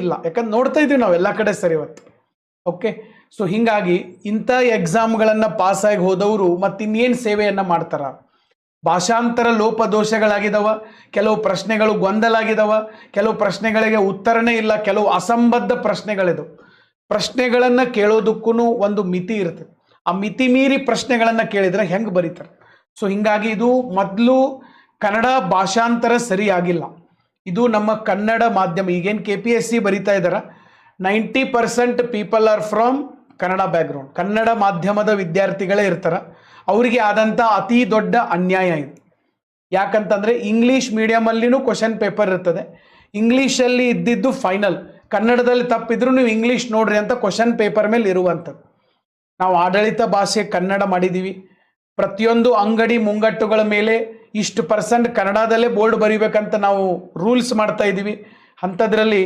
ಇಲ್ಲ, ಯಾಕಂದ್ರೆ ನೋಡ್ತಾ ಇದೀವಿ ನಾವು ಎಲ್ಲ ಕಡೆ ಸರ್ ಇವತ್ತು. ಓಕೆ, ಸೊ ಹಿಂಗಾಗಿ ಇಂಥ ಎಕ್ಸಾಮ್ಗಳನ್ನು ಪಾಸಾಗಿ ಹೋದವರು ಮತ್ತಿನ್ನೇನು ಸೇವೆಯನ್ನು ಮಾಡ್ತಾರ? ಭಾಷಾಂತರ ಲೋಪದೋಷಗಳಾಗಿದ್ದಾವ, ಕೆಲವು ಪ್ರಶ್ನೆಗಳು ಗೊಂದಲಾಗಿದ್ದಾವ, ಕೆಲವು ಪ್ರಶ್ನೆಗಳಿಗೆ ಉತ್ತರನೇ ಇಲ್ಲ, ಕೆಲವು ಅಸಂಬದ್ಧ ಪ್ರಶ್ನೆಗಳಿದು. ಪ್ರಶ್ನೆಗಳನ್ನು ಕೇಳೋದಕ್ಕೂ ಒಂದು ಮಿತಿ ಇರ್ತದೆ. ಆ ಮಿತಿ ಮೀರಿ ಪ್ರಶ್ನೆಗಳನ್ನು ಕೇಳಿದ್ರೆ ಹೆಂಗೆ ಬರೀತಾರೆ? ಸೊ ಹಿಂಗಾಗಿ ಇದು ಮೊದಲು ಕನ್ನಡ ಭಾಷಾಂತರ ಸರಿಯಾಗಿಲ್ಲ. ಇದು ನಮ್ಮ ಕನ್ನಡ ಮಾಧ್ಯಮ, ಈಗೇನು KPSC ಬರಿತಾ ಇದ್ದಾರೆ, 90% people are from Kannada background, Kannada ಮಾಧ್ಯಮದ ವಿದ್ಯಾರ್ಥಿಗಳೇ ಇರ್ತಾರೆ. ಅವರಿಗೆ ಆದಂಥ ಅತಿ ದೊಡ್ಡ ಅನ್ಯಾಯ ಇದು. ಯಾಕಂತಂದರೆ ಇಂಗ್ಲೀಷ್ ಮೀಡಿಯಮಲ್ಲಿನೂ ಕ್ವಶನ್ ಪೇಪರ್ ಇರ್ತದೆ, ಇಂಗ್ಲೀಷಲ್ಲಿ ಇದ್ದಿದ್ದು ಫೈನಲ್, ಕನ್ನಡದಲ್ಲಿ ತಪ್ಪಿದ್ರು ನೀವು ಇಂಗ್ಲೀಷ್ ನೋಡ್ರಿ ಅಂತ ಕ್ವಶನ್ ಪೇಪರ್ ಮೇಲೆ ಇರುವಂಥದ್ದು. ನಾವು ಆಡಳಿತ ಭಾಷೆ ಕನ್ನಡ ಮಾಡಿದ್ದೀವಿ, ಪ್ರತಿಯೊಂದು ಅಂಗಡಿ ಮುಂಗಟ್ಟುಗಳ ಮೇಲೆ ಇಷ್ಟು % ಕನ್ನಡದಲ್ಲೇ ಬೋರ್ಡ್ ಬರೀಬೇಕಂತ ನಾವು ರೂಲ್ಸ್ ಮಾಡ್ತಾ ಇದ್ದೀವಿ. ಅಂಥದ್ರಲ್ಲಿ